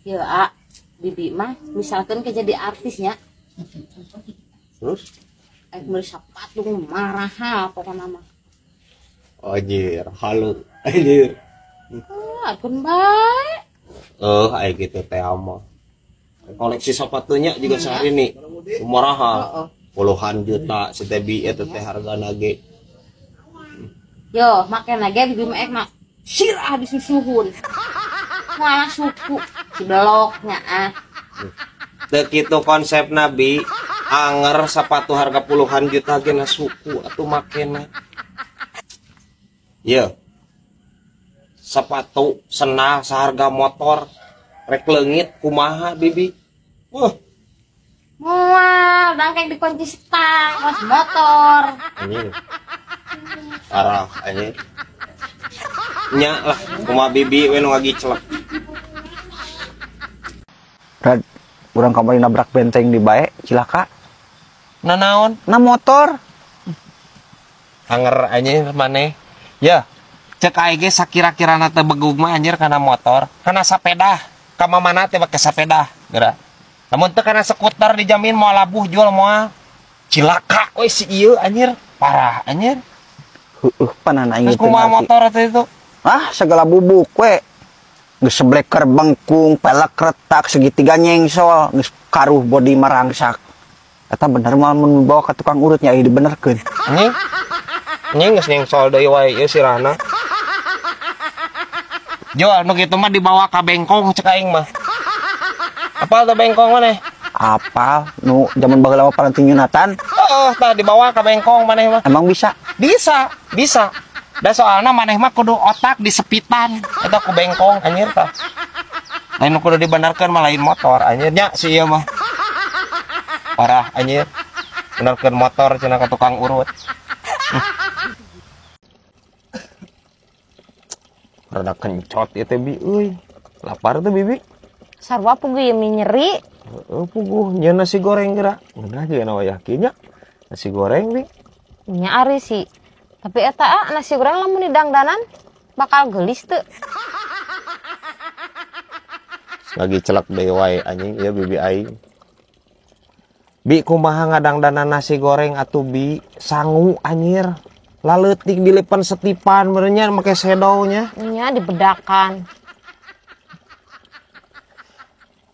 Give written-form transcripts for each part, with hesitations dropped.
Ya, bibi mah misalkan ke jadi artisnya. Terus? Beli sepatu marah pokoknya mah. Anjir, halu. Anjir. Akun baik. Ayo gitu teh ama. Koleksi sepatunya juga sehari nih. Murah. Puluhan juta setebi itu teh harga nage. Yo, makan lagi bibi mah mak sirah disusuhun. Malah suku si beloknya Dek itu konsep Nabi anger sepatu harga puluhan juta gena suku atau makena. Iya. Sepatu senang seharga motor rek leungit kumaha bibi. Mual, dangkeng dikunci stang, pas motor. Anjing. Parah anjing. Nya lah kumaha bibi we nu ngagicelek. Rad, urang kamari nabrak benteng di bae, cilaka. Nanaon? Na motor. Anger anjing maneh. Ya, cek aing ge sakira-kirana teu begug mah anjir kana motor, kana sepeda. Ka mana teh make sepeda, geura. Lamun teu kana skuter dijamin moal labuh jual moal. Cilaka we si ieu anjir, parah anjir. Panan aing Terus kumaha motor itu? Segala bubuk we. Geus sebleker bengkung, pelek retak, segitiga nyengsol, geus karuh bodi marangsak. Eta bener mah mun bawa ka tukang urutnya ieu dibenerkeun. Anjing geus nyengsol deui wae ieu sirahna. Jual nu kitu mah dibawa ka bengkong cek aing mah. Apal teh bengkong maneh? Apal nu zaman baheula mah paranti nyunatan. Tah dibawa ka bengkong maneh mah. Emang bisa? Bisa. Da soalna maneh mah kudu otak disepitan eta ku bengkong anjir tah. Lain kudu dibenerkeun mah lain motor anjir nya si ieu mah. Parah anjir. Benerkeun motor cenah ka tukang urut. Rada kencot ieu teh bi euy. Lapar tuh bibi. Sarua puguh ieu nyeri. Puguh nya nasi goreng geura. Udah aja na yakin nya. Nasi goreng bi. Nya ari sih. Tapi eta nasi goreng lamun didangdanan bakal gelis teu. Lagi celak deui wae anjing ieu bibi aing. Bi kumaha ngadangdanan nasi goreng atuh bi? Sangu anjir. Laleutik dilepan setipan benernya make sedownya. Nya dibedakan.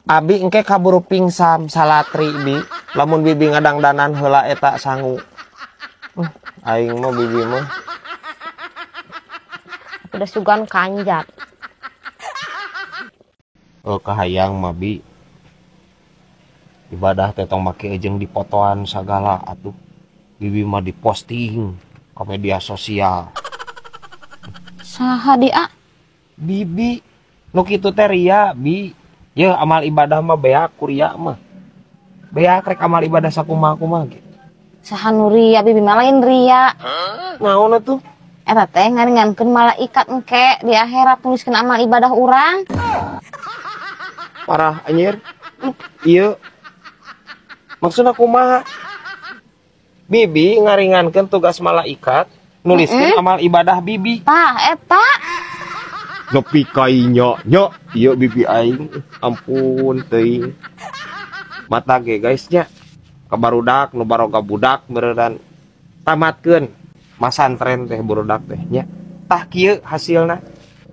Abi engke kaburu pingsan salatri bi. Lamun bibi ngadangdanan heula eta sangu. Aing mah bibi mah. Udah sugan kanjat. Kahayang mah bi. Ibadah teh tong make ejeung dipotoan sagala atuh. Bibi mah diposting ke media sosial. Saha dia? Bibi nu kitu teh ria bi. Ye amal ibadah mah beak kuria mah. Beak rek amal ibadah sakumaha-kumaha ge. Saha nu ria bibi mah lain ria. Naon atuh? Eta teh ngaringankeun malaikat engke di akhirat tuliskeun amal ibadah urang. Parah anjir. Ieu maksudna kumaha? Bibi ngaringankeun tugas malaikat nuliskeun amal ibadah bibi. Tah eta Nepi ka nya ieu bibi aing. Ampun teuing. Mata ge guys nya. Kabarudak nu baroga budak beneran tamatkeun masantren teh burudak teh nya. Tah kieu hasilna.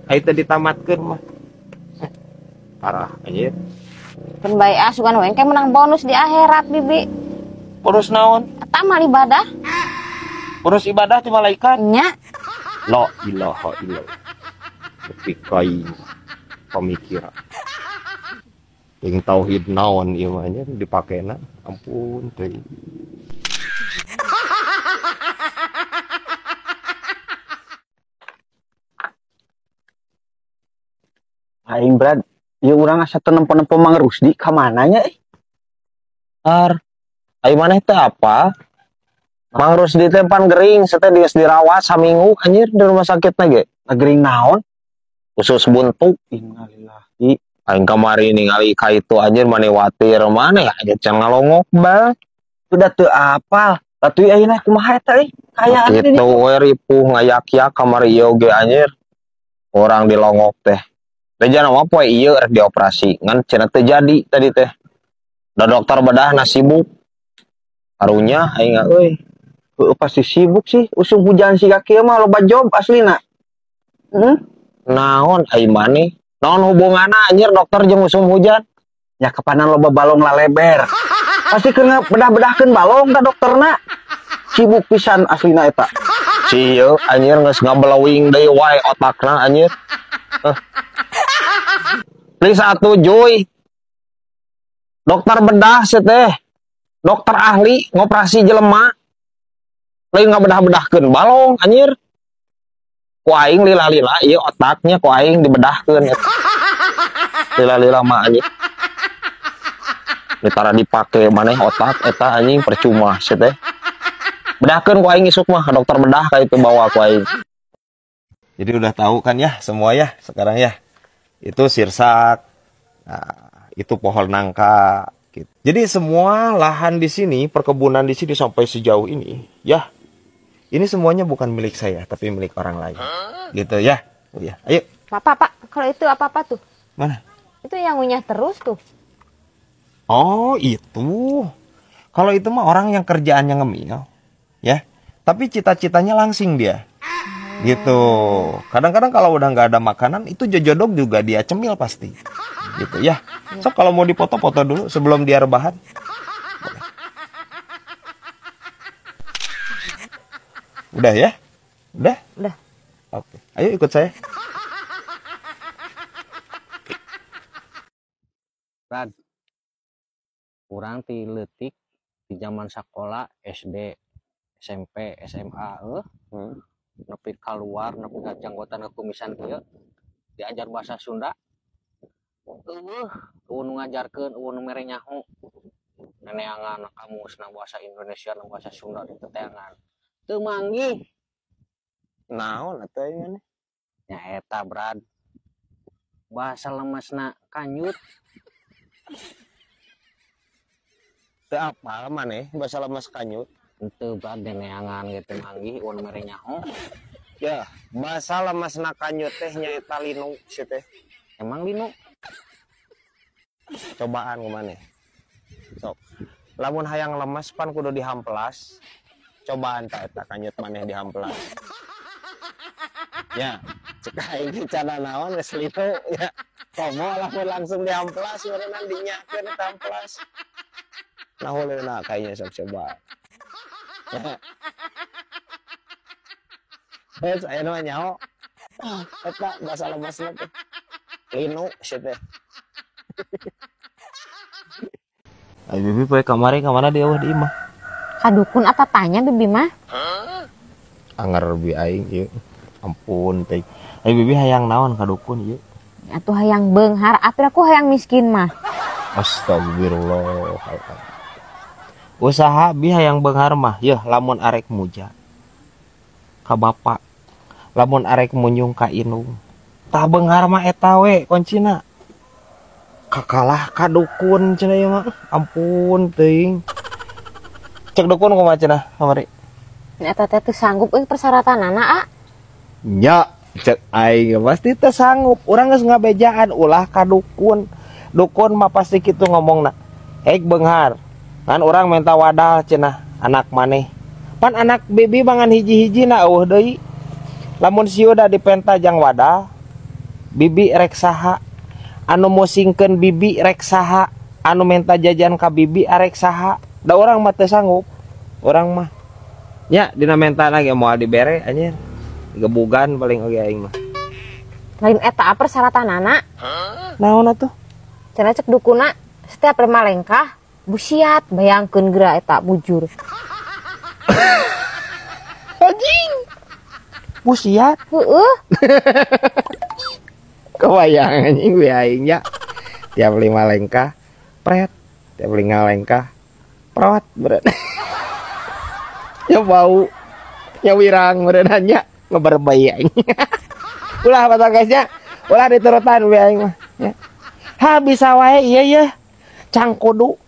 Ai teh ditamatkeun mah. Parah anjir. pun bae asukan we engke menang bonus di akhirat bibi. Urus naon? Eta amal ibadah. Urus ibadah ti malaikat. Nya La ilaha illallah. Nepi ka pamikiran. Yang tauhid naon ieu mah nya dipakena. Ampun teuing. Aing Brad, ieu urang asa teu nempo-nempo Mang Rusdi ka mana nya? Ayo maneh teh apa? Mang Rusdi teh pan gering, teh geus dirawat saminggu anjir di rumah sakitna ge. Gering naon? Usus buntu. Innalillahi. Aing kamari ningali ka itu anjir maneh maneh aja can ngalongok bal. Udah teu apal. Atuh ayeuna kumaha eta euy? Kayaan Kitu we ripuh ngayak-yak kamari ieu ge anjir. Orang dilongok teh. Lejan apa poe ieu rek dioperasi ngan cenah teu jadi tadi teh. Da dokter bedah na sibuk. Karunya aing euy. Heuh pasti sibuk sih usum hujan si kaki mah loba job aslina. Naon ai maneh? Naon hubunganna anjir dokter jeung usum hujan? Ya kepanan loba balong laleber. Pasti kena bedah-bedahkeun balong ka dokterna. Sibuk pisan aslina eta. Si ieu anjir geus ngabelewing deui wae otakna anjir. Please atuh Joy. Dokter bedah teh. Dokter ahli ngoperasi jelema. Lain ngabedah-bedahkeun balong anjir. Ku aing lila-lila ieu otaknya ku aing dibedahkeun. Lila-lila mah anjir. Ditara dipake maneh otak eta anjing percuma teh. Bedahkeun ku aing isuk mah dokter bedah ka itu bawa ku aing. Jadi udah tahu kan ya semua ya sekarang ya. Itu sirsak. Nah, itu pohon nangka gitu. Jadi semua lahan di sini, perkebunan di sini sampai sejauh ini, ya. Ini semuanya bukan milik saya, tapi milik orang lain. Gitu ya. Oh, ya. Ayo. Pak, kalau itu apa-apa tuh? Mana? Itu yang ngunyah terus tuh. Oh, itu. Kalau itu mah orang yang kerjaannya ngemil, ya. Tapi cita-citanya langsing dia. Gitu. Kadang-kadang kalau udah nggak ada makanan, itu jojodog juga dia cemil pasti. Gitu ya. So kalau mau dipoto-foto dulu sebelum dia rebahan. Udah ya? Udah? Udah. Oke. Ayo ikut saya. Rad, kurang ti leutik di zaman sekolah SD, SMP, SMA nepi keluar nepi ka janggotan kekumisan kieu diajar bahasa Sunda. Nu ngajarkeun nu mere nyaho. Neneangan kamusna bahasa Indonesia dan bahasa Sunda di teteangan. Teu manggih. Naon atuh ieu mah? Nya eta Brad. Bahasa lemesna kanyut. Teu apal maneh bahasa lemes kanyut. Henteu Brad neneangan gitu manggih nu mere nyaho. Ya, bahasa lemesna kanyut teh nyaeta linu si teh. Emang linu? Cobaan kumaneh. Sok. Lamun hayang lemes pan kudu dihamplas. Cobaan ta eta kanyut maneh dihamplas. Ya, cek aing cara naon geus linu ya. Komo lamun langsung dihamplas meureunna dinyakeun eta hamplas. Nah huleuna kayaknya sok coba. Ya. Terus aya nu nyaho. Eta bahasa lemesna teh. Linu si teh. Ay bibi poe kamari ka mana dia di imah? Kadukun apa tanya bibi mah? Anger bi aing ieu. Ampun teh. Ay bibi hayang naon kadukun ieu? Atuh hayang beunghar, atuh aku hayang miskin mah. Astagfirullah. Usaha bi hayang beunghar mah, yeuh lamun arek muja. Ka bapak. Lamun arek munyung ka inung. Tah beunghar mah eta we kuncina. Kakalah ka dukun cenah ieu mah. Ampun teuing. Cek dukun kumaha cenah kamari? Eta teh teu sanggup euy persyaratanana, A. Nya, cek aing pasti teu sanggup. Urang geus ngabejaan ulah ka dukun. Dukun mah pasti kitu ngomongna. Eik beunghar. Kan urang minta wadah cenah anak maneh. Pan anak bibi mangan hiji-hijina eueuh deui. Lamun sieu da dipenta jang wadah, bibi rek saha? Anu musingkeun bibi rek saha? Anu minta jajan ka bibi arek saha? Da urang mah teu sanggup. Urang mah nya dina mentana ge moal dibere anjir. Gebugan paling oge aing mah. Lain eta persyaratanana. Naon atuh? Cenah cek dukuna setiap remalengkah busiat bayangkeun geura eta bujur. Anjing. Busiat? Heueuh. Kebayang anjing we aing nya. Tiap 5 lengkah pret, tiap 5 lengkah prot berat. Ya bau. Ya wirang berenang nya ngeberbay aing. Ulah apa guys nya? Ulah diturutan we aing mah ya. Ha bisa wae ieu ye. Cang kudu